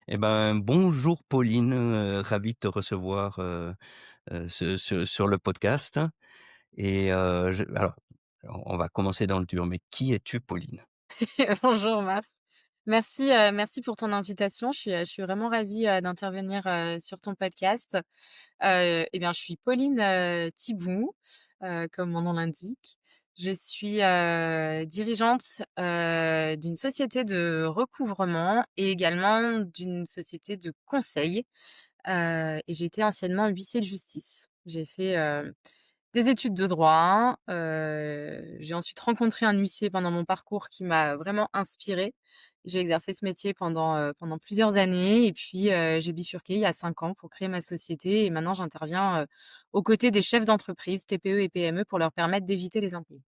Eh ben, bonjour Pauline, ravi de te recevoir, sur le podcast et je alors, on va commencer dans le dur, mais qui es-tu Pauline? Bonjour Marc. Merci pour ton invitation. Je suis vraiment ravie, d'intervenir, sur ton podcast. Et bien, je suis Pauline, Thibou, comme mon nom l'indique. Je suis, dirigeante, d'une société de recouvrement et également d'une société de conseil, et j'ai été anciennement huissier de justice. J'ai fait, des études de droit, j'ai ensuite rencontré un huissier pendant mon parcours qui m'a vraiment inspirée. J'ai exercé ce métier pendant plusieurs années et puis, j'ai bifurqué il y a 5 ans pour créer ma société et maintenant j'interviens, aux côtés des chefs d'entreprise, TPE et PME pour leur permettre d'éviter les impayés.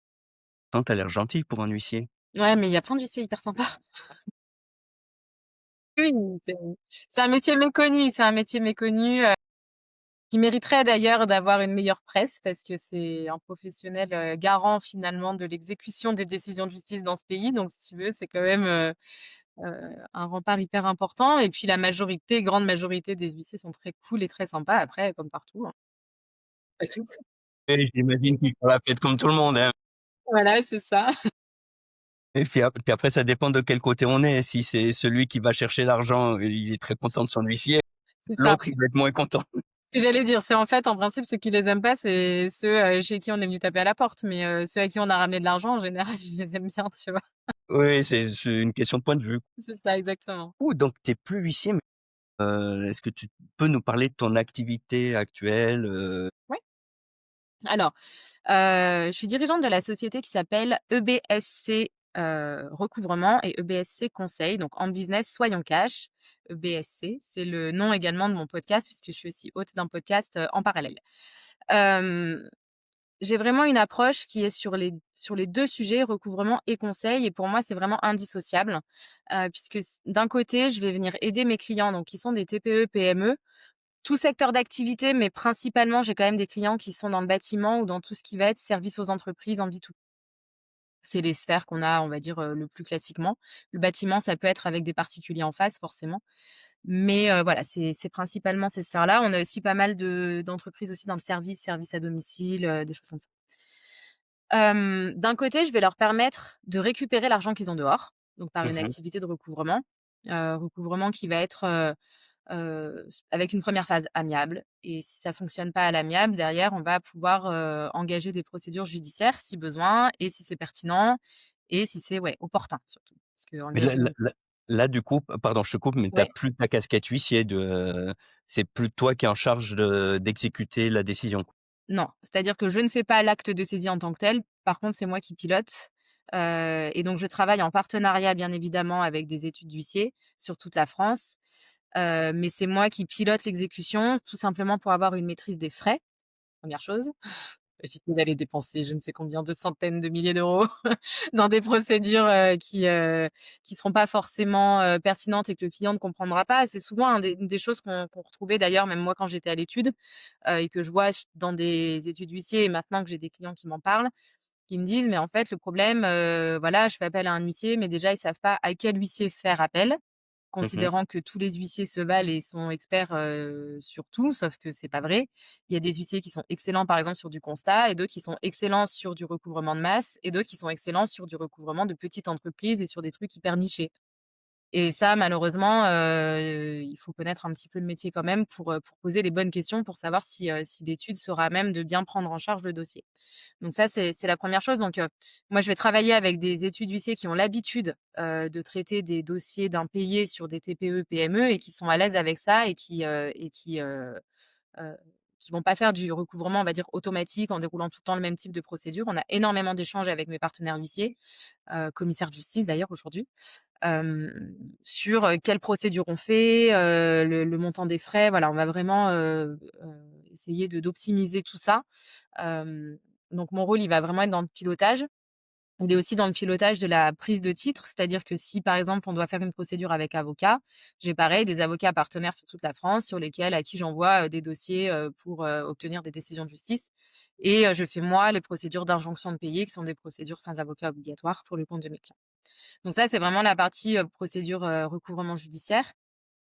Tant tu l'air gentil pour un huissier. Ouais, mais il y a plein d'huissiers hyper sympas. Oui, c'est c'est un métier méconnu, c'est un métier méconnu, qui mériterait d'ailleurs d'avoir une meilleure presse parce que c'est un professionnel, garant finalement de l'exécution des décisions de justice dans ce pays. Donc si tu veux, c'est quand même, un rempart hyper important et puis la majorité, grande majorité des huissiers sont très cool et très sympas après comme partout, hein. Et j'imagine qu'ils font la fête comme tout le monde, hein? Voilà, c'est ça. Et puis après ça dépend de quel côté on est. Si c'est celui qui va chercher l'argent, il est très content de son huissier, C'est ça. l'autre il va être moins content. Ce que j'allais dire, c'est en fait, en principe, ceux qui les aiment pas, c'est ceux, chez qui on est venu taper à la porte, mais ceux à qui on a ramené de l'argent, en général, ils les aiment bien, tu vois? Oui, c'est une question de point de vue. C'est ça, exactement. Ouh, donc tu es plus huissier, mais est-ce que tu peux nous parler de ton activité actuelle, Oui. Alors, je suis dirigeante de la société qui s'appelle EBSC, Recouvrement et EBSC Conseil, donc en business soyons cash. EBSC, c'est le nom également de mon podcast puisque je suis aussi hôte d'un podcast, en parallèle. Hem, j'ai vraiment une approche qui est sur les 2 sujets, recouvrement et conseil et pour moi, c'est vraiment indissociable, puisque d'un côté, je vais venir aider mes clients, donc qui sont des TPE, PME, tout secteur d'activité, mais principalement, j'ai quand même des clients qui sont dans le bâtiment ou dans tout ce qui va être service aux entreprises en B2B. C'est les sphères qu'on a, on va dire, le plus classiquement. Le bâtiment, ça peut être avec des particuliers en face forcément, mais voilà, c'est principalement ces sphères-là. On a aussi pas mal d'entreprises aussi dans le service à domicile, des choses comme ça. D'un côté, je vais leur permettre de récupérer l'argent qu'ils ont dehors, donc par une mmh activité de recouvrement. Recouvrement qui va être, avec une première phase amiable et si ça fonctionne pas à l'amiable, derrière, on va pouvoir, engager des procédures judiciaires si besoin et si c'est pertinent et si c'est, ouais, opportun surtout. Parce Mais là qu'engager là là là, du coup, pardon, je te coupe, mais tu as ouais, plus ta casquette huissier c'est plus toi qui es en charge d'exécuter la décision, quoi. non, c'est-à-dire que je ne fais pas l'acte de saisie en tant que tel. Par contre, c'est moi qui pilote, et donc je travaille en partenariat, bien évidemment, avec des études d'huissier sur toute la France, mais c'est moi qui pilote l'exécution, tout simplement pour avoir une maîtrise des frais, première chose. Éviter d'aller dépenser je ne sais combien de centaines de milliers d'euros dans des procédures, qui seront pas forcément, pertinentes et que le client ne comprendra pas. C'est souvent des choses qu'on retrouvait d'ailleurs même moi quand j'étais à l'étude, et que je vois dans des études huissiers et maintenant que j'ai des clients qui m'en parlent, qui me disent: «Mais en fait le problème, voilà, je fais appel à un huissier, mais déjà ils savent pas à quel huissier faire appel». Mmh. Considérant que tous les huissiers se valent et sont experts, sur tout, sauf que c'est pas vrai. Il y a des huissiers qui sont excellents, par exemple, sur du constat et d'autres qui sont excellents sur du recouvrement de masse et d'autres qui sont excellents sur du recouvrement de petites entreprises et sur des trucs hyper nichés. Et ça, malheureusement, il faut connaître un petit peu le métier quand même pour poser les bonnes questions, pour savoir si l'étude sera à même de bien prendre en charge le dossier. Donc ça, c'est la première chose. Donc, moi, je vais travailler avec des études huissiers qui ont l'habitude, de traiter des dossiers d'impayés sur des TPE, PME et qui sont à l'aise avec ça heu, qui vont pas faire du recouvrement, on va dire, automatique en déroulant tout le temps le même type de procédure. On a énormément d'échanges avec mes partenaires huissiers, commissaires de justice d'ailleurs aujourd'hui, sur, quelle procédure on fait, le montant des frais. Voilà, on va vraiment, essayer d'optimiser tout ça. Hem, donc mon rôle, il va vraiment être dans le pilotage. Il est aussi dans le pilotage de la prise de titre, c'est-à-dire que si, par exemple, on doit faire une procédure avec avocat, j'ai pareil des avocats partenaires sur toute la France sur lesquels à qui j'envoie, des dossiers, pour, obtenir des décisions de justice et je fais moi les procédures d'injonction de payer qui sont des procédures sans avocat obligatoire pour le compte de mes clients. Donc ça, c'est vraiment la partie, procédure, recouvrement judiciaire.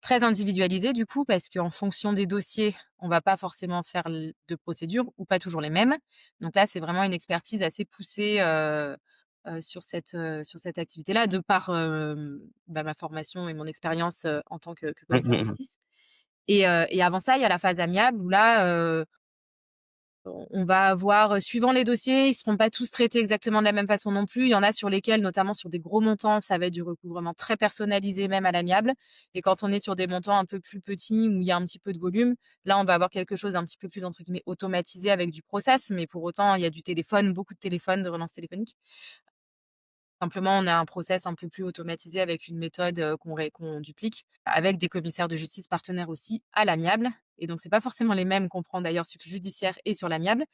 Très individualisé du coup, parce qu'en fonction des dossiers, on va pas forcément faire de procédures ou pas toujours les mêmes. Donc là, c'est vraiment une expertise assez poussée, sur cette activité-là, de par, ma formation et mon expérience, en tant que Mmh commissaire de mh, mmh. justice. Et avant ça, il y a la phase amiable où là, on va avoir, suivant les dossiers, ils seront pas tous traités exactement de la même façon non plus. Il y en a sur lesquels, notamment sur des gros montants, ça va être du recouvrement très personnalisé, même à l'amiable. Et quand on est sur des montants un peu plus petits, où il y a un petit peu de volume, là, on va avoir quelque chose d'un petit peu plus, entre guillemets, «automatisé» avec du process, mais pour autant, il y a du téléphone, beaucoup de téléphone, de relance téléphonique. Simplement, on a un process un peu plus automatisé avec une méthode, qu'on duplique, avec des commissaires de justice partenaires aussi à l'amiable. Et donc c'est pas forcément les mêmes qu'on prend d'ailleurs sur le judiciaire et sur l'amiable,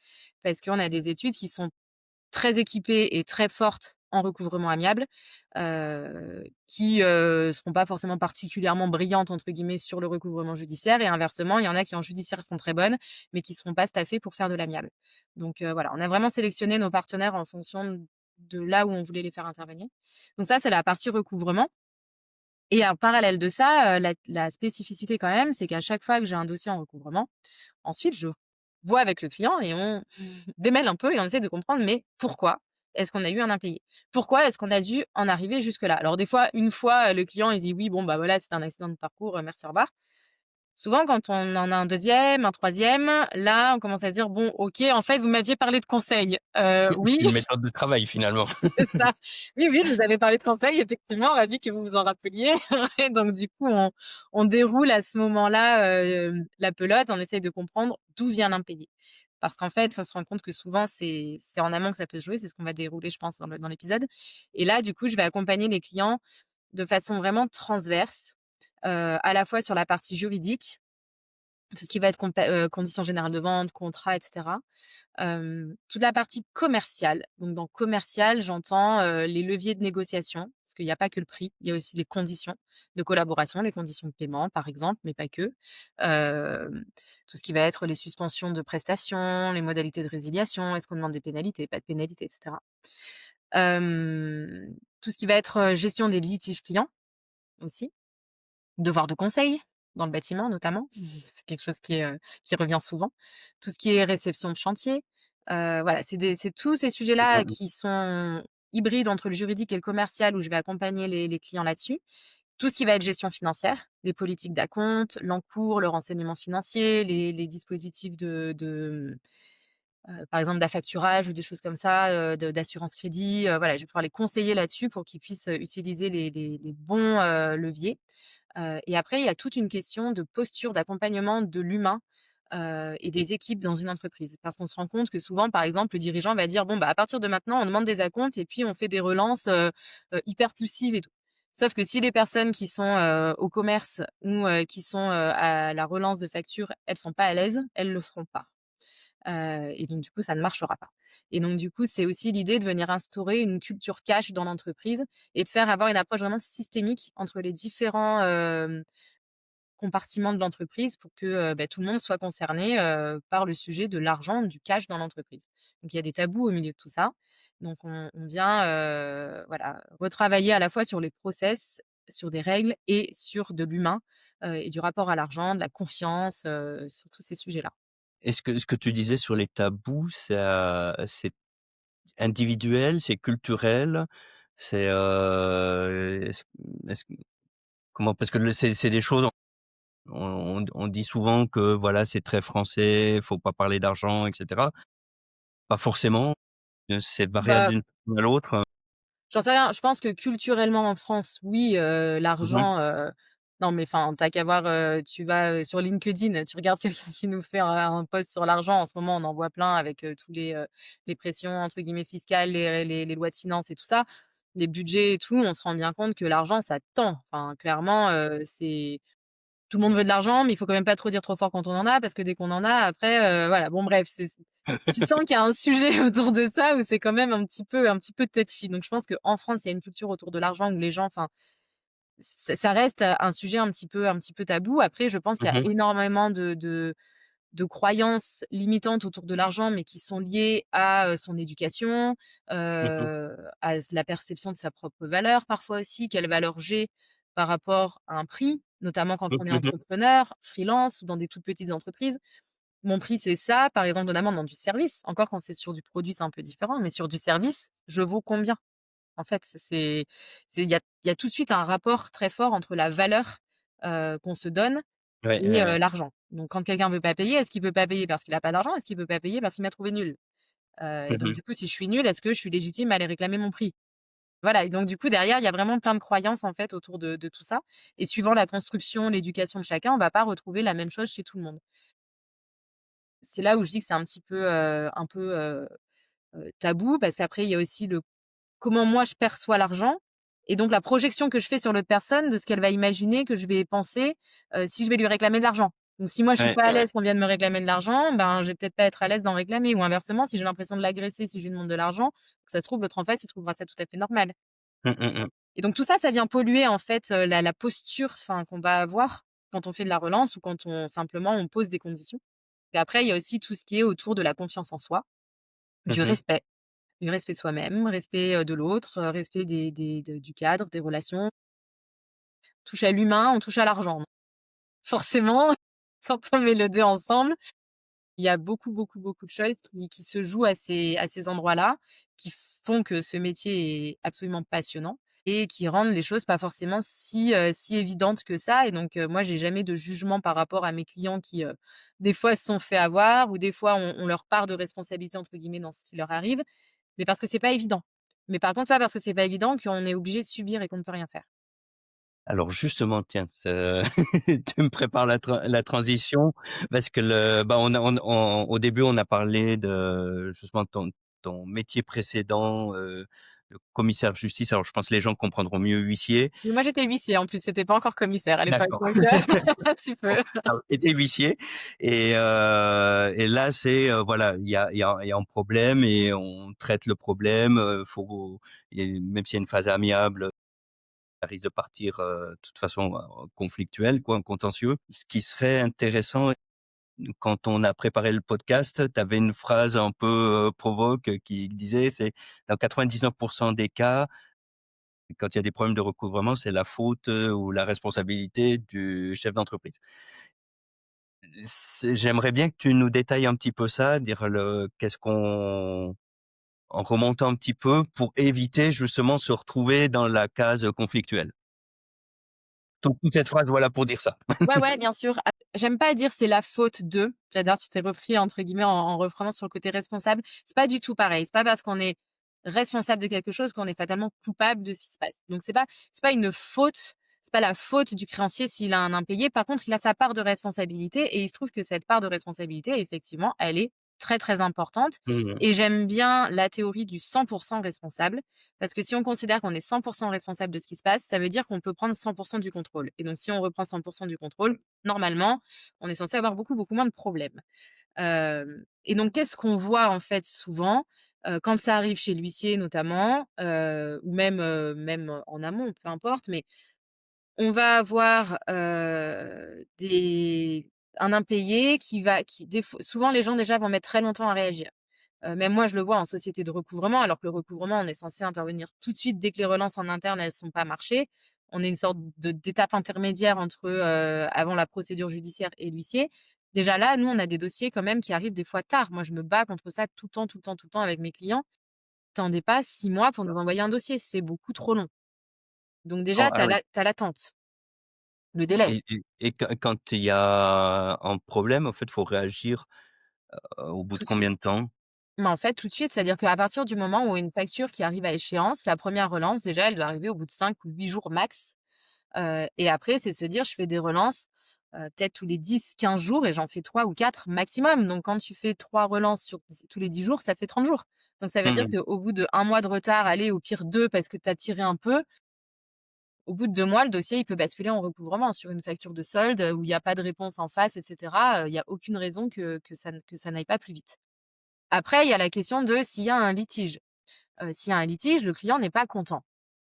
parce qu'on a des études qui sont très équipées et très fortes en recouvrement amiable, qui, seront pas forcément particulièrement «brillantes» entre guillemets sur le recouvrement judiciaire, et inversement, il y en a qui en judiciaire sont très bonnes, mais qui seront pas staffées pour faire de l'amiable. Donc, voilà, on a vraiment sélectionné nos partenaires en fonction de là où on voulait les faire intervenir. Donc ça, c'est la partie recouvrement. Et en parallèle de ça, la spécificité quand même, c'est qu'à chaque fois que j'ai un dossier en recouvrement, ensuite je vois avec le client et on démêle un peu et on essaie de comprendre, mais pourquoi est-ce qu'on a eu un impayé? Pourquoi est-ce qu'on a dû en arriver jusque-là? Alors des fois, une fois, le client il dit: «Oui, bon, bah, voilà, c'est un accident de parcours, merci, au revoir». Souvent, quand on en a un deuxième, un troisième, là, on commence à se dire: «Bon, OK, en fait, vous m'aviez parlé de conseils». C'est Oui, une méthode de travail finalement. c'est ça. Oui, oui, je vous avais parlé de conseils, effectivement, ravie que vous vous en rappeliez. Et donc du coup, on déroule à ce moment-là, la pelote, on essaye de comprendre d'où vient l'impayé. Parce qu'en fait, on se rend compte que souvent, c'est en amont que ça peut se jouer, c'est ce qu'on va dérouler, je pense, dans l'épisode. Et là, du coup, je vais accompagner les clients de façon vraiment transverse, à la fois sur la partie juridique, tout ce qui va être conditions générales de vente, contrat, et cetera. Toute la partie commerciale. Donc dans commercial, j'entends, les leviers de négociation, parce qu'il y a pas que le prix, il y a aussi les conditions de collaboration, les conditions de paiement, par exemple, mais pas que. Tout ce qui va être les suspensions de prestations, les modalités de résiliation, est-ce qu'on demande des pénalités, pas de pénalités, et cetera. Tout ce qui va être, gestion des litiges clients aussi. Devoir de conseil, dans le bâtiment notamment, c'est quelque chose qui revient souvent. Tout ce qui est réception de chantier, voilà, c'est tous ces Mmh sujets-là mh, mmh. qui sont hybrides entre le juridique et le commercial, où je vais accompagner les clients là-dessus. Tout ce qui va être gestion financière, les politiques d'acompte, l'encours, le renseignement financier, les dispositifs par exemple d'affacturage ou des choses comme ça, d'assurance crédit, voilà, je vais pouvoir les conseiller là-dessus pour qu'ils puissent, utiliser les bons, leviers. Et après, il y a toute une question de posture, d'accompagnement de l'humain, et des équipes dans une entreprise. Parce qu'on se rend compte que souvent, par exemple, le dirigeant va dire: «Bon, bah, à partir de maintenant, on demande des acomptes et puis on fait des relances, hyper poussives et tout». Sauf que si les personnes qui sont, au commerce ou, qui sont, à la relance de factures, elles sont pas à l'aise, elles le feront pas. Et donc du coup, ça ne marchera pas. Et donc du coup, c'est aussi l'idée de venir instaurer une culture cash dans l'entreprise et de faire avoir une approche vraiment systémique entre les différents, compartiments de l'entreprise pour que, tout le monde soit concerné, par le sujet de l'argent, du cash dans l'entreprise. Donc il y a des tabous au milieu de tout ça. Donc on vient, voilà, retravailler à la fois sur les process, sur des règles et sur de l'humain, et du rapport à l'argent, de la confiance, sur tous ces sujets-là. Est-ce que ce que tu disais sur les tabous, ça c'est individuel, c'est culturel? C'est, est-ce comment? Parce que le c'est des choses on dit souvent que voilà, c'est très français, faut pas parler d'argent et cetera. Pas forcément, c'est variable Bah, d'une personne à l'autre. j'en sais rien, je pense que culturellement en France, oui, Mmh mh. l'argent, non mais enfin, tu qu'à voir, tu vas, sur LinkedIn, tu regardes quelqu'un qui nous fait un post sur l'argent. En ce moment, on en voit plein avec, tous les «pressions» entre guillemets fiscales, les lois de finances et tout ça, les budgets et tout. On se rend bien compte que l'argent, ça tend. Enfin, clairement, c'est tout le monde veut de l'argent, mais il faut quand même pas trop dire trop fort quand on en a, parce que dès qu'on en a après, voilà, bon bref, tu sens qu'il y a un sujet autour de ça où c'est quand même un petit peu touchy. Donc je pense qu'en France, il y a une culture autour de l'argent où les gens, enfin, ça reste, un sujet un petit peu tabou. Après, je pense qu'il y Mmh a mh. énormément de croyances limitantes autour de l'argent, mais qui sont liées à, son éducation, Mmh. à la perception de sa propre valeur parfois aussi, quelle valeur j'ai par rapport à un prix. notamment quand Mmh, on est mmh mh. entrepreneur, freelance ou dans des toutes petites entreprises. Mon prix, c'est ça, par exemple, notamment dans du service. Encore quand c'est sur du produit, c'est un peu différent, mais sur du service, je vaux combien? En fait, il y a tout de suite un rapport très fort entre la valeur, qu'on se donne Ouais, et ouais, ouais. l'argent. Donc quand quelqu'un veut pas payer, est-ce qu'il veut pas payer parce qu'il a pas d'argent? Est-ce qu'il veut pas payer parce qu'il m'a trouvé nulle? Et Mmh donc mh. du coup, si je suis nulle, est-ce que je suis légitime à aller réclamer mon prix? Voilà et donc du coup, derrière, il y a vraiment plein de croyances, en fait, autour de tout ça et suivant la construction, l'éducation de chacun, on va pas retrouver la même chose chez tout le monde. C'est là où je dis que c'est un peu, tabou parce qu'après il y a aussi le comment moi je perçois l'argent et donc la projection que je fais sur l'autre personne de ce qu'elle va imaginer que je vais penser, si je vais lui réclamer de l'argent. Donc si moi je suis Ouais, pas à ouais. l'aise qu'on vienne me réclamer de l'argent, ben, je vais peut-être pas être à l'aise d'en réclamer ou inversement, si j'ai l'impression de l'agresser si je lui demande de l'argent, ça se trouve l'autre en face, il trouvera ça tout à fait normal. Mmh, mmh mh. Et donc tout ça, ça vient polluer en fait, la posture, enfin, qu'on va avoir quand on fait de la relance ou quand on simplement on pose des conditions. Et après il y a aussi tout ce qui est autour de la confiance en soi, Mmh du mh. respect. Du respect de soi-même, respect, de l'autre, respect des de du cadre, des relations. Touche à l'humain, on touche à l'argent. Forcément, quand on met les 2 ensemble, il y a beaucoup, beaucoup, beaucoup de choses qui se jouent à ces endroits-là, qui font que ce métier est absolument passionnant et qui rendent les choses pas forcément si évidentes que ça et donc moi j'ai jamais de jugement par rapport à mes clients qui, des fois se sont fait avoir ou des fois ont leur part de «responsabilité» entre guillemets dans ce qui leur arrive, mais parce que c'est pas évident. Mais par contre, c'est pas parce que c'est pas évident qu'on est obligé de subir et qu'on ne peut rien faire. Alors justement, tiens, ça tu me prépares la transition parce que on au début, on a parlé de justement ton métier précédent, de commissaire de justice. Alors je pense que les gens comprendront mieux huissier. Mais moi j'étais huissier en plus, c'était pas encore commissaire à l'époque D'accord. donc tu peux. Alors tu étais huissier et là c'est, voilà, il y a un problème et on traite le problème, faut et même s'il y a une phase amiable, ça risque de partir, de toute façon, conflictuel quoi, contentieux. Ce qui serait intéressant, quand on a préparé le podcast, tu avais une phrase un peu, provoque, qui disait, c'est: «Dans 99 des cas, quand il y a des problèmes de recouvrement, c'est la faute, ou la responsabilité du chef d'entreprise». J'aimerais bien que tu nous détailles un petit peu ça, dire le qu'est-ce qu'on en remontant un petit peu pour éviter justement se retrouver dans la case, conflictuelle. Toute cette phrase, voilà, pour dire ça. Ouais, ouais, bien sûr. J'aime pas dire: «C'est la faute de». J'adore, tu t'es repris entre guillemets en reprenant sur le côté responsable. C'est pas du tout pareil. C'est pas parce qu'on est responsable de quelque chose qu'on est fatalement coupable de ce qui se passe. Donc c'est pas une faute, c'est pas la faute du créancier s'il a un impayé. Par contre, il a sa part de responsabilité et il se trouve que cette part de responsabilité, effectivement, elle est très, très importante Mmh. et j'aime bien la théorie du 100 responsable parce que si on considère qu'on est 100 responsable de ce qui se passe, ça veut dire qu'on peut prendre 100 du contrôle et donc si on reprend 100 du contrôle, normalement, on est censé avoir beaucoup, beaucoup moins de problèmes. Et donc qu'est-ce qu'on voit, en fait, souvent, quand ça arrive chez l'huissier notamment, ou même en amont, peu importe, mais on va avoir, des un impayé qui des fois souvent les gens déjà vont mettre très longtemps à réagir. Même moi, je le vois en société de recouvrement, alors que le recouvrement, on est censé intervenir tout de suite dès que les relances en interne, elles sont pas marché. On est une sorte d'étape intermédiaire entre, avant la procédure judiciaire et l'huissier. Déjà là, nous, on a des dossiers quand même qui arrivent des fois tard. Moi, je me bats contre ça tout le temps, tout le temps, tout le temps avec mes clients. Attendez pas 6 mois pour nous envoyer un dossier, c'est beaucoup trop long. Donc Oh, déjà, ah oui. tu l'attente, le délai. Et quand il y a un problème, en fait, faut réagir, au bout de Tout de combien suite. de temps? Mais en fait, tout de suite, c'est-à-dire qu'à partir du moment où une facture qui arrive à échéance, la première relance, déjà, elle doit arriver au bout de 5 ou 8 jours max. Et après, c'est se dire: «Je fais des relances, peut-être tous les 10, 15 jours et j'en fais 3 ou 4 maximum». Donc quand tu fais 3 relances sur tous les 10 jours, ça fait 30 jours. Donc ça veut dire Mmh. qu'au bout d'1 mois de retard, allez, au pire 2 parce que tu as tiré un peu, au bout de 2 mois, le dossier, il peut basculer en recouvrement sur une facture de solde, où il y a pas de réponse en face et cetera, il y a aucune raison que ça n'aille pas plus vite. Après, il y a la question de s'il y a un litige. S'il y a un litige, le client n'est pas content.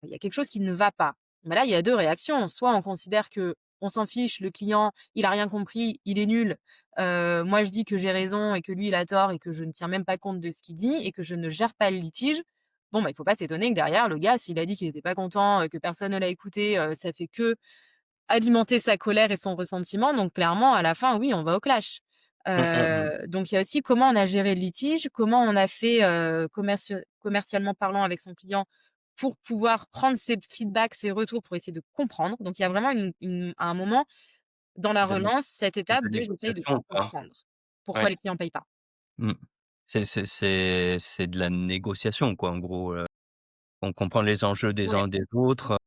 Il y a quelque chose qui ne va pas. Mais là, il y a 2 réactions. Soit on considère que on s'en fiche, le client, il a rien compris, il est nul. Moi, je dis que j'ai raison et que lui, il a tort et que je ne tiens même pas compte de ce qu'il dit et que je ne gère pas le litige. Bon, bah, il faut pas s'étonner que derrière, le gars, s'il a dit qu'il était pas content, que personne ne l'a écouté, ça fait que alimenter sa colère et son ressentiment. Donc clairement, à la fin, oui, on va au clash. Mmh, mmh mh. Donc il y a aussi comment on a géré le litige, comment on a fait, commercialement parlant avec son client pour pouvoir prendre ses feedbacks, ses retours pour essayer de comprendre. Donc il y a vraiment un moment dans la De relance, cette étape de de j'essaye de négociation quoi? comprendre pourquoi Ouais. les clients payent pas. Mmh. C'est de la négociation quoi en gros, on comprend les enjeux des Ouais. uns des autres.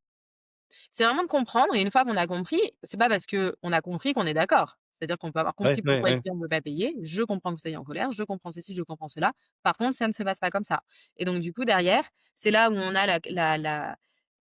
C'est vraiment de comprendre et une fois qu'on a compris, c'est pas parce qu'on a compris qu'on est d'accord. C'est-à-dire qu'on peut avoir Ouais, compris ouais, pourquoi le ouais. client ne veut pas payer. Je comprends que vous soyez en colère, je comprends ceci, je comprends cela. Par contre, ça ne se passe pas comme ça. Et donc du coup derrière, c'est là où on a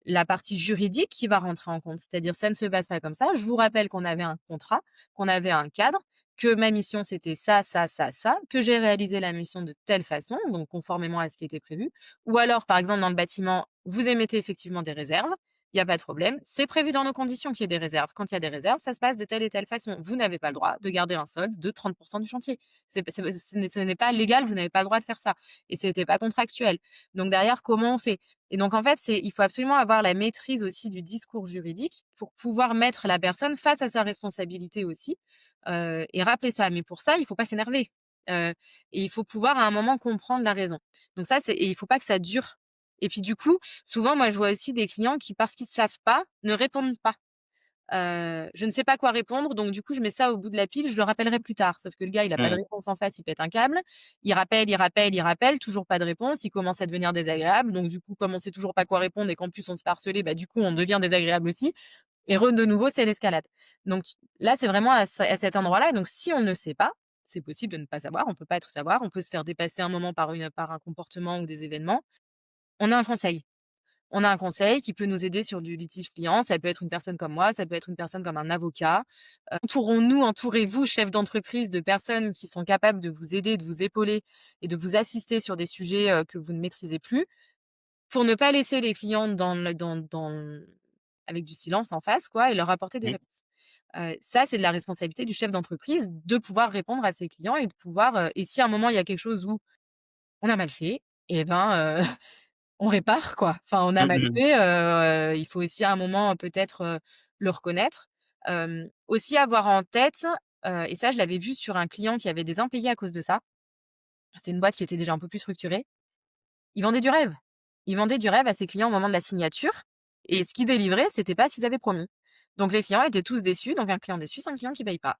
la partie juridique qui va rentrer en compte. C'est-à-dire ça ne se passe pas comme ça. Je vous rappelle qu'on avait un contrat, qu'on avait un cadre, que ma mission c'était ça, ça, ça, ça, que j'ai réalisé la mission de telle façon, donc conformément à ce qui était prévu. Ou alors, par exemple, dans le bâtiment, vous émettez effectivement des réserves. Il y a pas de problème. C'est prévu dans nos conditions qu'il y ait des réserves. Quand il y a des réserves, ça se passe de telle et telle façon. Vous n'avez pas le droit de garder un solde de 30 du chantier. Ce n'est pas légal, vous n'avez pas le droit de faire ça et c'était pas contractuel. Donc derrière, comment on fait? Et donc en fait, il faut absolument avoir la maîtrise aussi du discours juridique pour pouvoir mettre la personne face à sa responsabilité aussi, et rappeler ça. Mais pour ça, il faut pas s'énerver, heu et il faut pouvoir à un moment comprendre la raison. Donc ça, et il faut pas que ça dure. Et puis du coup, souvent, moi, je vois aussi des clients qui, parce qu'ils savent pas, ne répondent pas. Je ne sais pas quoi répondre, donc du coup, je mets ça au bout de la pile, je le rappellerai plus tard. Sauf que le gars, il a pas de Mmh. réponse en face, il pète un câble. Il rappelle, il rappelle, il rappelle, toujours pas de réponse. Il commence à devenir désagréable. Donc du coup, comme on sait toujours pas quoi répondre et qu'en plus on se fait harceler, bah, du coup, on devient désagréable aussi. Et de nouveau, c'est l'escalade. Donc là, c'est vraiment à cet endroit-là. Donc si on ne sait pas, c'est possible de ne pas savoir, on peut pas tout savoir. On peut se faire dépasser un moment par un comportement ou des événements. On a un conseil. On a un conseil qui peut nous aider sur du litige client. Ça peut être une personne comme moi, ça peut être une personne comme un avocat. Entourez-vous, chefs d'entreprise, de personnes qui sont capables de vous aider, de vous épauler et de vous assister sur des sujets, que vous ne maîtrisez plus, pour ne pas laisser les clients avec du silence en face quoi et leur apporter des Mmh. réponses. Ça, c'est de la responsabilité du chef d'entreprise de pouvoir répondre à ses clients et de pouvoir, et si à un moment il y a quelque chose où on a mal fait et ben, on répare quoi. Enfin, on a Mmh mal mh. fait, il faut aussi à un moment, peut-être, le reconnaître. Aussi avoir en tête, et ça je l'avais vu sur un client qui avait des impayés à cause de ça. C'était une boîte qui était déjà un peu plus structurée. Ils vendaient du rêve. Ils vendaient du rêve à ses clients au moment de la signature et ce qu'ils délivraient, c'était pas ce qu'ils avaient promis. Donc les clients étaient tous déçus, donc un client déçu, c'est un client qui paye pas.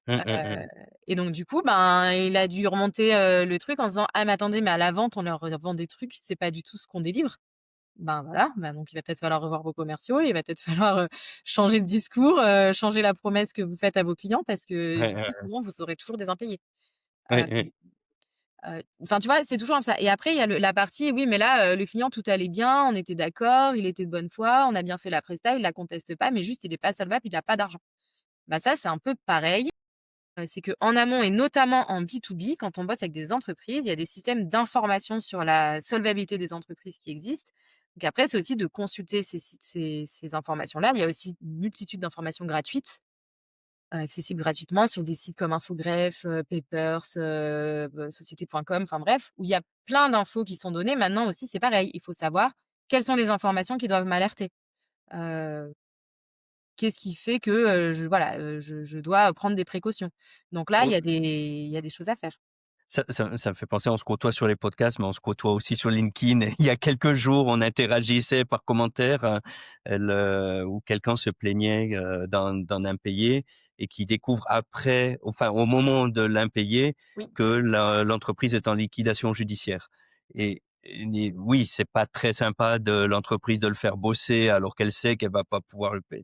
Mmh, mmh Heu mh. et donc du coup, ben, il a dû remonter, le truc en disant: «Ah mais attendez, mais à la vente, on leur vend des trucs, c'est pas du tout ce qu'on délivre». Ben voilà, ben donc il va peut-être falloir revoir vos commerciaux, il va peut-être falloir, changer le discours, changer la promesse que vous faites à vos clients parce que Ouais, du coup, ouais, sinon vous aurez toujours des impayés. ouais, Heu ouais. enfin, tu vois, c'est toujours comme ça et après il y a la partie: «Oui, mais là, le client tout allait bien, on était d'accord, il était de bonne foi, on a bien fait la presta, il la conteste pas, mais juste il est pas solvable, il a pas d'argent». Bah, ça, c'est un peu pareil, c'est qu'en amont et notamment en B2B, quand on bosse avec des entreprises, il y a des systèmes d'information sur la solvabilité des entreprises qui existent. Donc après, c'est aussi de consulter ces informations-là. Il y a aussi une multitude d'informations gratuites, accessibles gratuitement sur des sites comme Infogreffe, Papers, société.com, enfin bref, où il y a plein d'infos qui sont données. Maintenant aussi, c'est pareil, il faut savoir quelles sont les informations qui doivent m'alerter. Heu, Qu'est-ce qui fait que, je dois prendre des précautions? Donc là, il y a des choses à faire. Ça me fait penser, on se côtoie sur les podcasts, mais on se côtoie aussi sur LinkedIn. Il y a quelques jours, on interagissait par commentaire, où quelqu'un se plaignait, d'un impayé et qui découvre après, enfin au moment de l'impayé, Oui. que l'entreprise est en liquidation judiciaire. Et oui, c'est pas très sympa de l'entreprise de le faire bosser alors qu'elle sait qu'elle va pas pouvoir le payer.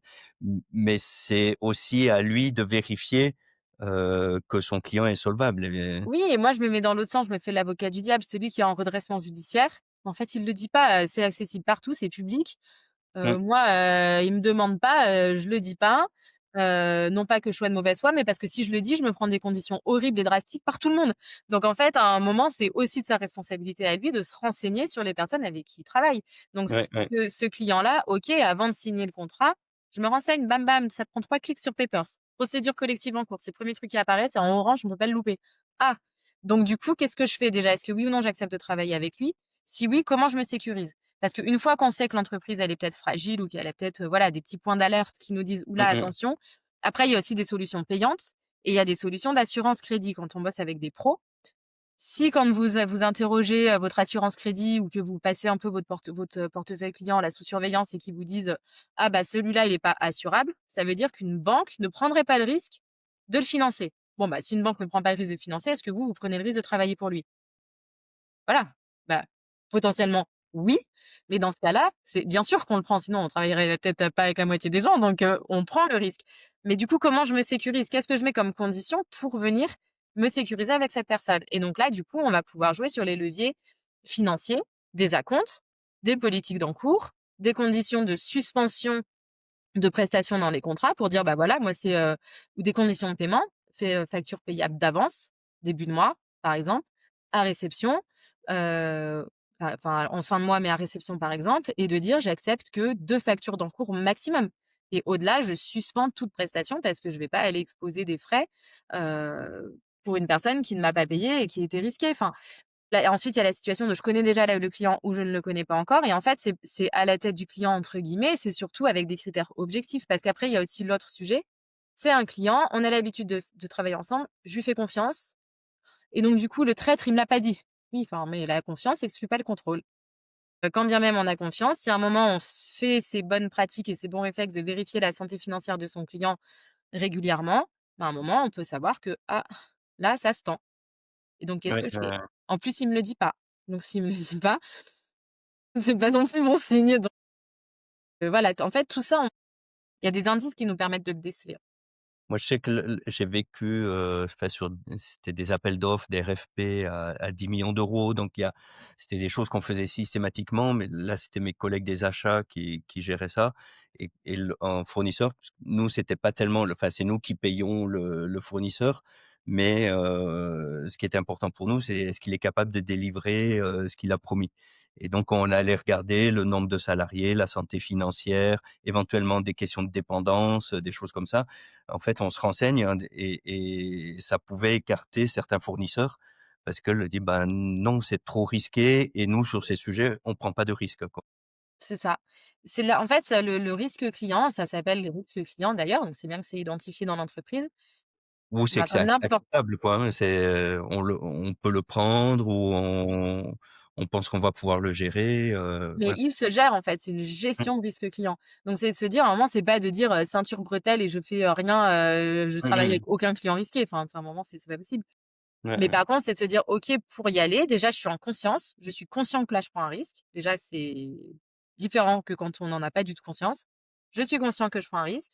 Mais c'est aussi à lui de vérifier que son client est solvable et Oui et moi je me mets dans l'autre sens, je me fais l'avocat du diable, celui qui est en redressement judiciaire. En fait, il le dit pas, c'est accessible partout, c'est public. mmh, Moi, il me demande pas, je le dis pas. Non pas que je sois de mauvaise foi, mais parce que si je le dis, je me prends des conditions horribles et drastiques par tout le monde. Donc en fait, à un moment, c'est aussi de sa responsabilité à lui de se renseigner sur les personnes avec qui il travaille. Donc ouais, ouais, ce client-là, OK, avant de signer le contrat, je me renseigne, bam bam, ça prend 3 clics sur Papers. Procédure collective en cours, c'est le 1er truc qui apparaît, c'est en orange, on peut pas le louper. Ah! Donc du coup, qu'est-ce que je fais déjà? Est-ce que oui ou non j'accepte de travailler avec lui? Si oui, comment je me sécurise? Parce qu'une fois qu'on sait que l'entreprise, elle est peut-être fragile ou qu'elle a peut-être, voilà, des petits points d'alerte qui nous disent: «Ouh là, Mmh mh. attention». Après, il y a aussi des solutions payantes et il y a des solutions d'assurance crédit quand on bosse avec des pros. Si quand vous interrogez, votre assurance crédit ou que vous passez un peu votre portefeuille client là sous surveillance et qu'ils vous disent: «Ah bah celui-là il est pas assurable», ça veut dire qu'une banque ne prendrait pas le risque de le financer. Bon bah, si une banque ne prend pas le risque de le financer, est-ce que vous prenez le risque de travailler pour lui? Voilà. Bah, potentiellement oui, mais dans ce cas-là, c'est bien sûr qu'on le prend, sinon on travaillerait peut-être pas avec la moitié des gens, donc on prend le risque. Mais du coup, comment je me sécurise? Qu'est-ce que je mets comme condition pour venir me sécuriser avec cette personne? Et donc là, du coup, on va pouvoir jouer sur les leviers financiers, des acomptes, des politiques d'encours, des conditions de suspension de prestations dans les contrats pour dire: «Bah, voilà, moi c'est, ou des conditions de paiement, facture payable d'avance, début de mois, par exemple, à réception, heu, enfin, en fin de mois, mais à réception, par exemple», et de dire: «J'accepte que 2 factures d'encours maximum et au-delà, je suspends toute prestation parce que je vais pas aller exposer des frais, pour une personne qui ne m'a pas payé et qui était risquée». Enfin, là, ensuite, il y a la situation de je connais déjà le client ou je ne le connais pas encore et en fait, c'est «à la tête du client» entre guillemets, c'est surtout avec des critères objectifs parce qu'après il y a aussi l'autre sujet, c'est un client, on a l'habitude de travailler ensemble, je lui fais confiance et donc du coup, le traître, il me l'a pas dit. Oui, enfin, mais la confiance exclut pas le contrôle. Quand bien même on a confiance, si à un moment on fait ces bonnes pratiques et ces bons réflexes de vérifier la santé financière de son client régulièrement, bah, à un moment, on peut savoir que: «Ah, là, ça se tend» et donc qu'est-ce Ouais, que je fais? En plus, il me le dit pas. Donc s'il me le dit pas, c'est pas non plus bon signe, donc voilà, en fait, tout ça, il y a des indices qui nous permettent de le déceler. moi, je sais que j'ai vécu, enfin c'était des appels d'offres, des RFP à 10 millions d'euros, donc c'était des choses qu'on faisait systématiquement, mais là, c'était mes collègues des achats qui géraient ça et un fournisseur, parce que nous, c'était pas tellement enfin, c'est nous qui payons le fournisseur, mais ce qui était important pour nous, c'est est-ce qu'il est capable de délivrer, ce qu'il a promis? Et donc on allait regarder le nombre de salariés, la santé financière, éventuellement des questions de dépendance, des choses comme ça. En fait, on se renseigne, hein, et ça pouvait écarter certains fournisseurs parce que le dit: «Ben, non, c'est trop risqué et nous, sur ces sujets, on prend pas de risques, quoi». C'est ça. C'est là en fait, ça le risque client, ça s'appelle les risques clients d'ailleurs, donc c'est bien que c'est identifié dans l'entreprise. Ou c'est Bah, que comme c'est n'importe acceptable, quoi, hein, on peut le prendre ou on pense qu'on va pouvoir le gérer, mais ouais. il se gère en fait, c'est une Mmh. gestion de risque client. Donc c'est de se dire à un moment, c'est pas de dire, ceinture bretelle et je fais, rien, je Mmh travaille avec mh. aucun client risqué. Enfin, à un moment, c'est pas possible. Ouais, Mais ouais. par contre, c'est de se dire: «OK, pour y aller, déjà, je suis en conscience, je suis conscient que là, je prends un risque». Déjà, c'est différent que quand on n'en a pas du tout conscience. Je suis conscient que je prends un risque.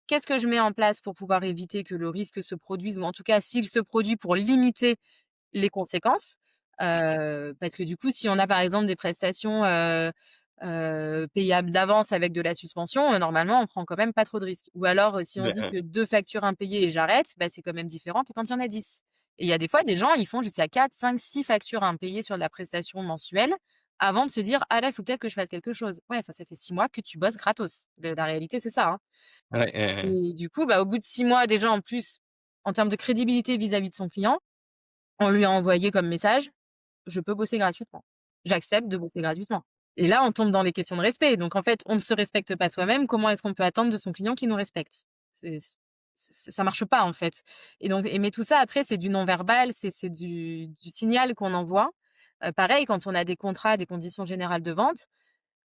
Qu'est-ce que je mets en place pour pouvoir éviter que le risque se produise ou en tout cas, s'il se produit, pour limiter les conséquences? Parce que du coup, si on a, par exemple, des prestations, payables d'avance avec de la suspension, normalement, on prend quand même pas trop de risques. Ou alors, si on se Ouais, dit ouais. que 2 factures impayées et j'arrête, bah, c'est quand même différent que quand il y en a 10. Et il y a des fois des gens, ils font jusqu'à 4, 5, 6 factures impayées sur de la prestation mensuelle avant de se dire: «Ah là, il faut peut-être que je fasse quelque chose». Ouais, enfin, ça fait 6 mois que tu bosses gratos. La réalité, c'est ça, hein. Ouais, ouais, ouais. Et du coup, bah, au bout de 6 mois déjà, en plus, en termes de crédibilité vis-à-vis de son client, on lui a envoyé comme message: «Je peux bosser gratuitement. J'accepte de bosser gratuitement». Et là, on tombe dans les questions de respect. Donc en fait, on ne se respecte pas soi-même, comment est-ce qu'on peut attendre de son client qu'il nous respecte? C'est ça marche pas, en fait. Et donc mais tout ça après, c'est du non-verbal, c'est du signal qu'on envoie. Pareil, quand on a des contrats, des conditions générales de vente,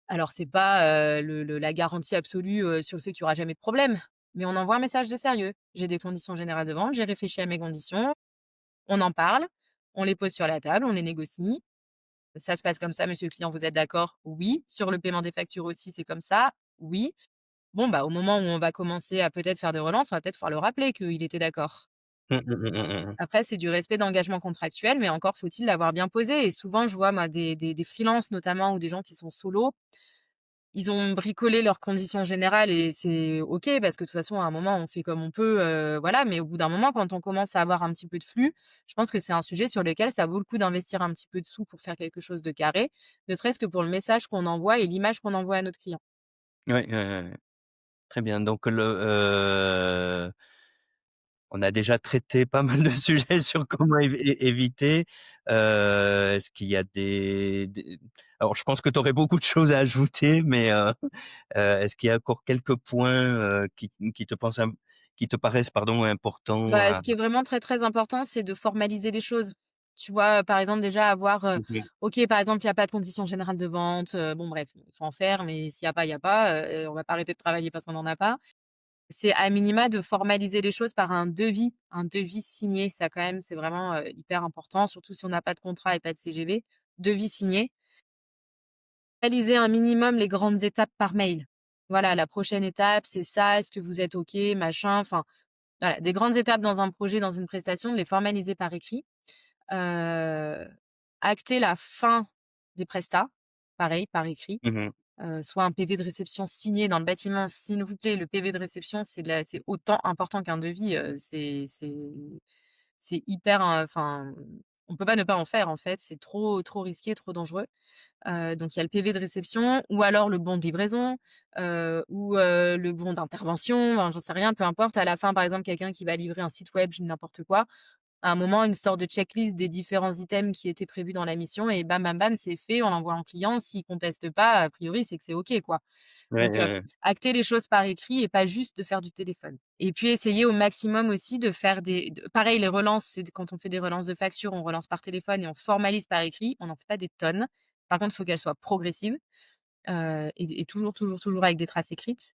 alors c'est pas, le la garantie absolue, sur le fait qu'il y aura jamais de problème, mais on envoie un message de sérieux. J'ai des conditions générales de vente, j'ai réfléchi à mes conditions, on en parle, on les pose sur la table, on les négocie. Ça se passe comme ça, monsieur le client, vous êtes d'accord? Oui. Sur le paiement des factures aussi, c'est comme ça? Oui. Bon, bah, au moment où on va commencer à peut-être faire des relances, on va peut-être pouvoir le rappeler qu'il était d'accord. Mmh mh, mmh mh, mmh mh. Après, c'est du respect d'engagement contractuel, mais encore faut-il l'avoir bien posé. Et souvent, je vois, moi, des freelances notamment ou des gens qui sont solos, ils ont bricolé leurs conditions générales et c'est OK parce que de toute façon, à un moment, on fait comme on peut, voilà. Mais au bout d'un moment, quand on commence à avoir un petit peu de flux, je pense que c'est un sujet sur lequel ça vaut le coup d'investir un petit peu de sous pour faire quelque chose de carré, ne serait-ce que pour le message qu'on envoie et l'image qu'on envoie à notre client. Ouais, ouais, ouais, ouais. Très bien, donc on a déjà traité pas mal de sujets sur comment éviter. Est-ce qu'il y a des alors je pense que tu aurais beaucoup de choses à ajouter, mais est-ce qu'il y a encore quelques points, qui te pensent qui te paraissent, pardon, importants Bah, à ce qui est vraiment très, très important, c'est de formaliser les choses. Tu vois? Par exemple, déjà avoir, mmh OK, par exemple, il y a pas de conditions générales de vente, bon bref, il faut en faire, mais s'il y a pas, il y a pas, on va pas arrêter de travailler parce qu'on en a pas. C'est à minima de formaliser les choses par un devis signé. Ça quand même, c'est vraiment, hyper important, surtout si on n'a pas de contrat et pas de CGV. Devis signé. Réaliser un minimum les grandes étapes par mail. Voilà, la prochaine étape, c'est ça, est-ce que vous êtes OK, machin, enfin, voilà, des grandes étapes dans un projet, dans une prestation, de les formaliser par écrit. Heu, Acter la fin des prestats, pareil, par écrit. mh. Soit un PV de réception signé dans le bâtiment. S'il vous plaît, le PV de réception, c'est autant important qu'un devis, c'est hyper, enfin, on peut pas ne pas en faire, en fait. C'est trop, trop risqué, trop dangereux. Donc il y a le PV de réception ou alors le bon de livraison, ou le bon d'intervention, enfin, j'en sais rien, peu importe. À la fin, par exemple, quelqu'un qui va livrer un site web, je dis n'importe quoi, à un moment, une sorte de checklist des différents items qui étaient prévus dans la mission et bam, bam, bam, c'est fait, on l'envoie en client. S'il conteste pas, a priori, c'est que c'est OK, quoi. Ouais, Donc, ouais, ouais. acter les choses par écrit et pas juste de faire du téléphone. Et puis essayer au maximum aussi de faire pareil, les relances, quand on fait des relances de factures, on relance par téléphone et on formalise par écrit. On n'en fait pas des tonnes. Par contre, il faut qu'elles soient progressives, et toujours, toujours, toujours avec des traces écrites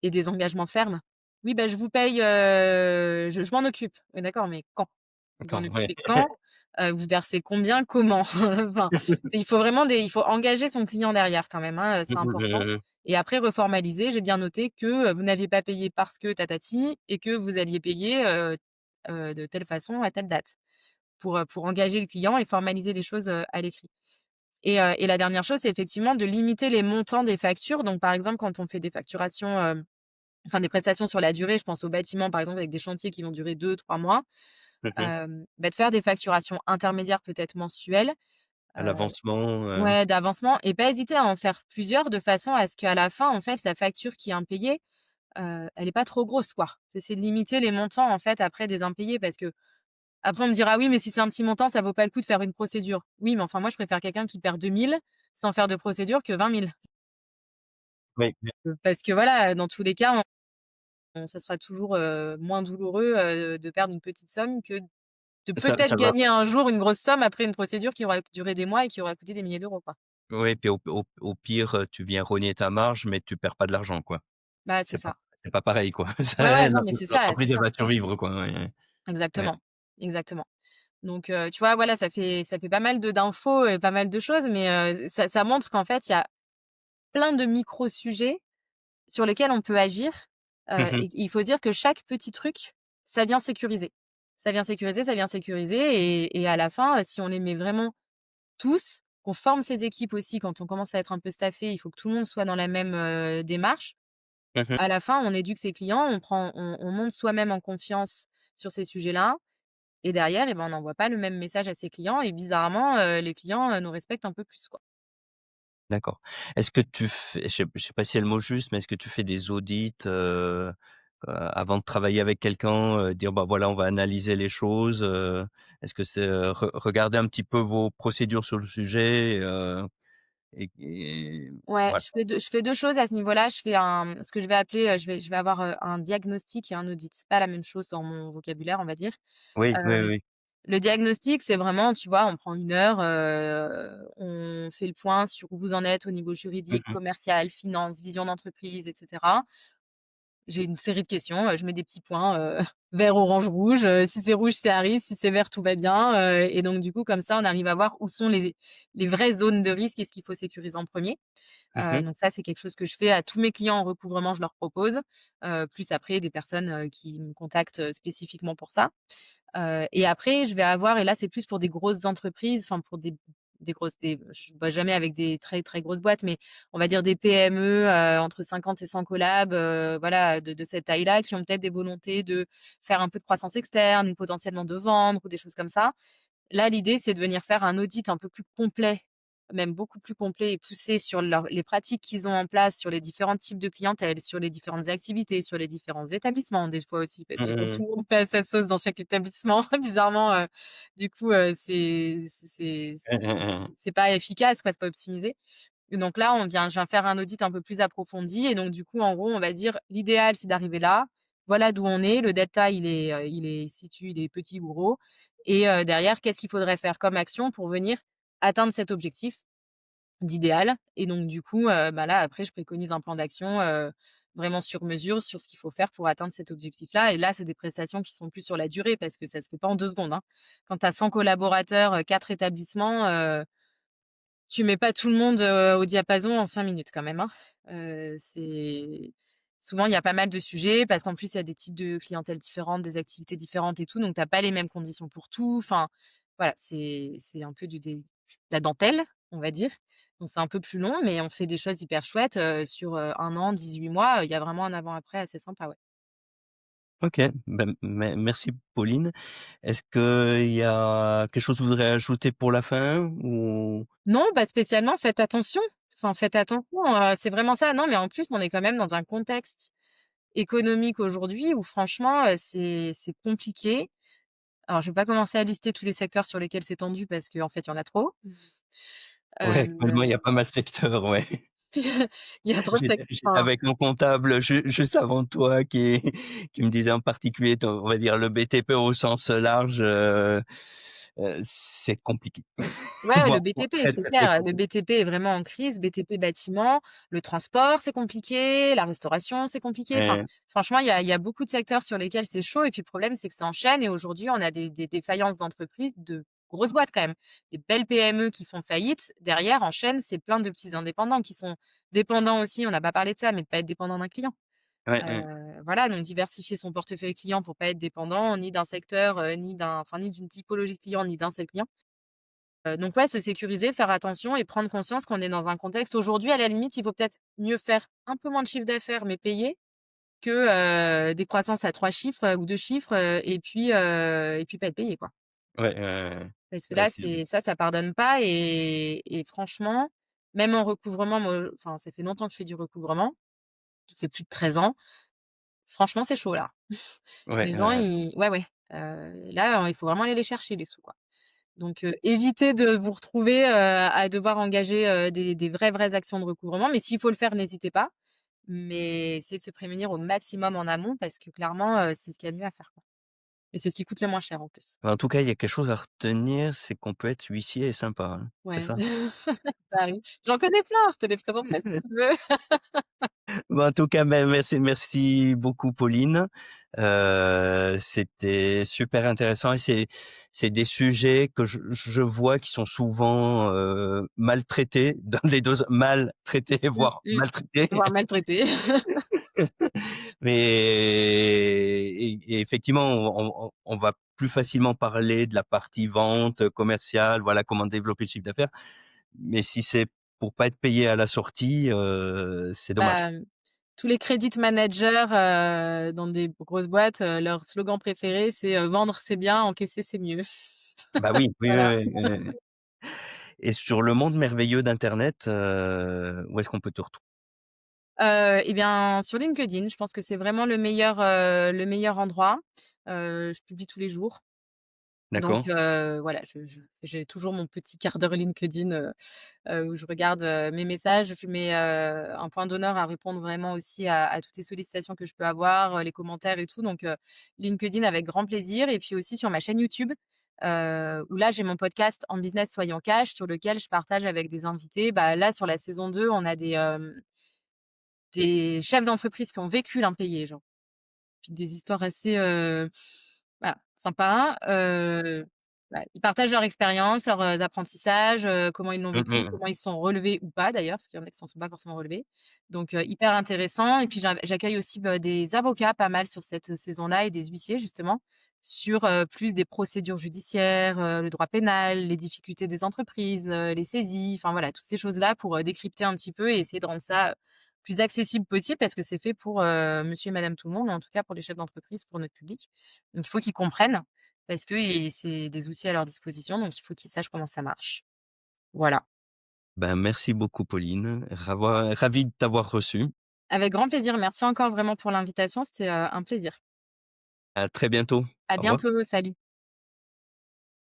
et des engagements fermes. «Oui, bah, je vous paye, je m'en occupe». «Oui, d'accord, mais quand? Vous en Quand ouais. occupez quand? Vous versez combien? Comment?» Enfin, il faut engager son client derrière quand même, hein, c'est important et après reformaliser. J'ai bien noté que, vous n'aviez pas payé parce que tatati et que vous alliez payer, de telle façon à telle date pour engager le client et formaliser les choses, à l'écrit. Et la dernière chose, c'est effectivement de limiter les montants des factures. Donc, par exemple, quand on fait des facturations, enfin des prestations sur la durée, je pense aux bâtiments, par exemple, avec des chantiers qui vont durer 2, 3 mois, Mmh bah, de faire des facturations intermédiaires, peut-être mensuelles, À heu, l'avancement, ouais, d'avancement et pas hésiter à en faire plusieurs de façon à ce qu'à la fin, en fait, la facture qui est impayée, elle est pas trop grosse, quoi. C'est de limiter les montants, en fait, après des impayés parce que après on me dira: «Oui, mais si c'est un petit montant, ça vaut pas le coup de faire une procédure». Oui, mais enfin, moi, je préfère quelqu'un qui perd 2 000 sans faire de procédure que 20 000. oui, oui. Parce que voilà, dans tous les cas, ça sera toujours, moins douloureux, de perdre une petite somme que de peut-être Ça va gagner un jour une grosse somme après une procédure qui aura duré des mois et qui aura coûté des milliers d'euros, quoi. oui, puis au pire, tu viens rogner ta marge, mais tu perds pas de l'argent, quoi. Bah, c'est ça. C'est pas pareil, quoi. Ouais, ouais, Ça non, mais c'est ça, c'est l'entreprise, elle ça. va survivre, quoi, ouais, ouais. Ouais. Exactement, exactement. Donc, tu vois, voilà, ça fait pas mal d'infos et pas mal de choses, mais, ça montre qu'en fait, il y a plein de micro sujets sur lesquels on peut agir, Mmh mh. et il faut dire que chaque petit truc, ça vient sécuriser. Ça vient sécuriser, ça vient sécuriser et à la fin, si on les met vraiment tous, qu'on forme ses équipes aussi quand on commence à être un peu staffé, il faut que tout le monde soit dans la même, démarche. Mmh mh. À la fin, on éduque ses clients, on monte soi-même en confiance sur ces sujets-là et derrière et ben, on n'envoie pas le même message à ses clients et bizarrement, les clients, nous respectent un peu plus, quoi. D'accord. Est-ce que tu fais je sais pas si c'est le mot juste, mais est-ce que tu fais des audits, avant de travailler avec quelqu'un, dire: «Bah, voilà, on va analyser les choses», est-ce que c'est, regarder un petit peu vos procédures sur le sujet, et Ouais, voilà. je fais 2 choses à ce niveau-là. Je fais ce que je vais appeler, je vais avoir, un diagnostic et un audit. C'est pas la même chose dans mon vocabulaire, on va dire. Oui, oui, Hem, oui. le diagnostic, c'est vraiment, tu vois, on prend 1 heure, on fait le point sur où vous en êtes au niveau Mmh juridique, mh. commercial, finance, vision d'entreprise et cetera. J'ai une série de questions, je mets des petits points, vert, orange, rouge, si c'est rouge, c'est à risque, si c'est vert, tout va bien, et donc du coup, comme ça, on arrive à voir où sont les vraies zones de risque et ce qu'il faut sécuriser en premier. Mmh mh. Donc ça, c'est quelque chose que je fais à tous mes clients en recouvrement, je leur propose, plus après des personnes, qui me contactent, spécifiquement pour ça. Et après, je vais avoir et là, c'est plus pour des grosses entreprises, enfin pour des grosses des je bosse jamais avec des très, très grosses boîtes, mais on va dire des PME, entre 50 et 100 collabs, voilà, de cette taille-là, qui ont peut-être des volontés de faire un peu de croissance externe, potentiellement de vendre ou des choses comme ça. Là, l'idée, c'est de venir faire un audit un peu plus complet, même beaucoup plus complet et poussé sur les pratiques qu'ils ont en place, sur les différents types de clientèle, sur les différentes activités, sur les différents établissements des fois aussi, parce que Mmh comme mh. tout le monde fait à sa sauce dans chaque établissement, bizarrement, du coup, Mmh mh, mmh. c'est pas efficace quoi, c'est pas optimisé. Et donc là, je viens faire un audit un peu plus approfondi et donc du coup, en gros, on va dire l'idéal, c'est d'arriver là. Voilà d'où on est. Le delta, il est petit ou gros et derrière, qu'est-ce qu'il faudrait faire comme action pour venir atteindre cet objectif d'idéal? Et donc du coup, bah, là, après, je préconise un plan d'action, vraiment sur mesure, sur ce qu'il faut faire pour atteindre cet objectif-là et là, c'est des prestations qui sont plus sur la durée parce que ça se fait pas en 2 secondes, hein. Quand tu as 100 collaborateurs, 4 établissements, tu mets pas tout le monde, au diapason en 5 minutes quand même, hein. C'est souvent il y a pas mal de sujets parce qu'en plus il y a des types de clientèle différentes, des activités différentes et tout, donc tu as pas les mêmes conditions pour tout. Enfin, voilà, c'est un peu de la dentelle, on va dire. Donc c'est un peu plus long, mais on fait des choses hyper chouettes, sur, 1 an, 18 mois, il y a vraiment un avant-après assez sympa, ouais. OK, ben, merci Pauline. Est-ce qu'il y a quelque chose que vous voudrez ajouter pour la fin ou? Non, pas spécialement, faites attention. Enfin, faites attention, c'est vraiment ça. Non, mais en plus, on est quand même dans un contexte économique aujourd'hui où franchement, c'est compliqué. Alors je vais pas commencer à lister tous les secteurs sur lesquels c'est tendu parce qu'en fait, il y en a trop. Ouais, actuellement, il y a Heu, pas mal de secteurs, ouais. il y a trop de J'étais enfin, avec mon comptable juste avant toi qui me disait en particulier, on va dire le BTP au sens large, c'est compliqué. ouais, le Voire BTP, très, c'est très, très clair. Le compliqué. BTP est vraiment en crise. BTP bâtiment, le transport, c'est compliqué, la restauration, c'est compliqué. Enfin, Ouais, franchement, il y a beaucoup de secteurs sur lesquels c'est chaud et puis le problème, c'est que ça enchaîne et aujourd'hui, on a des défaillances d'entreprises, de grosses boîtes quand même. Des belles PME qui font faillite. Derrière, en chaîne, c'est plein de petits indépendants qui sont dépendants aussi, on n'a pas parlé de ça, mais de pas être dépendant d'un client. ouais, ouais, Voilà, donc diversifier son portefeuille client pour pas être dépendant ni d'un secteur, ni d'une typologie de client, ni d'un seul client. Donc ouais, se sécuriser, faire attention et prendre conscience qu'on est dans un contexte aujourd'hui, à la limite, il vaut peut-être mieux faire un peu moins de chiffre d'affaires, mais payer que, des croissances à 3 chiffres, ou 2 chiffres, et puis pas être payé, quoi. ouais, ouais, ouais. Parce que Ouais, là, c'est c'est ça pardonne pas et franchement, même en recouvrement, moi, enfin, ça fait longtemps que je fais du recouvrement, ça fait plus de 13 ans. Franchement, c'est chaud là. ouais, Les gens, ouais. ils ouais, ouais, là, il faut vraiment aller les chercher les sous, quoi. Donc évitez de vous retrouver, à devoir engager, des vraies actions de recouvrement, mais s'il faut le faire, n'hésitez pas. Mais essayez de se prémunir au maximum en amont parce que clairement, c'est ce qu'il y a de mieux à faire, quoi. Et c'est ce qui coûte le moins cher en plus. En tout cas, il y a quelque chose à retenir, c'est qu'on peut être huissier et sympa, hein, c'est Ouais, ça? ça arrive. J'en connais plein, je te les présenterai si tu veux. Bah, en tout cas, merci beaucoup Pauline. C'était super intéressant et c'est des sujets que je vois qui sont souvent, maltraités dans les 2 maltraités, Mmh voire mh. maltraités. Voire maltraité. Mais et effectivement, on va plus facilement parler de la partie vente, commerciale, voilà, comment développer le chiffre d'affaires. Mais si c'est pour pas être payé à la sortie, c'est dommage. Bah, tous les credit managers, dans des grosses boîtes, leur slogan préféré, c'est, «Vendre c'est bien, encaisser c'est mieux». Bah oui, oui, Voilà. oui, oui, et sur le monde merveilleux d'internet, où est-ce qu'on peut te retrouver? Et bien, sur LinkedIn, je pense que c'est vraiment le meilleur endroit. Je publie tous les jours. Donc D'accord. voilà, j'ai toujours mon petit quart d'heure LinkedIn, où je regarde, mes messages. Je mets, un point d'honneur à répondre vraiment aussi à toutes les sollicitations que je peux avoir, les commentaires et tout. Donc LinkedIn avec grand plaisir et puis aussi sur ma chaîne YouTube, où là, j'ai mon podcast «En business soyons cash» sur lequel je partage avec des invités. Bah, là, sur la saison 2, on a des chefs d'entreprise qui ont vécu l'impayé, genre. Puis des histoires assez, voilà, sympas. Bah, ils partagent leur expérience, leurs, apprentissages, comment ils l'ont Mmh vécu, mh. comment ils se sont relevés ou pas d'ailleurs, parce qu'il y en a qui s'en sont pas forcément relevés. Donc hyper intéressant et puis j'accueille aussi, bah, des avocats pas mal sur cette, saison-là et des huissiers justement, sur, plus des procédures judiciaires, le droit pénal, les difficultés des entreprises, les saisies, enfin voilà, toutes ces choses-là pour, décrypter un petit peu et essayer de rendre ça, plus accessible possible parce que c'est fait pour, monsieur et madame tout le monde, en tout cas pour les chefs d'entreprise, pour notre public. Donc il faut qu'ils comprennent parce que c'est des outils à leur disposition, donc il faut qu'ils sachent comment ça marche. Voilà. Ben, merci beaucoup Pauline, ravi de t'avoir reçu. Avec grand plaisir. Merci encore vraiment pour l'invitation, c'était, un plaisir. À très bientôt. À Au revoir. bientôt, salut.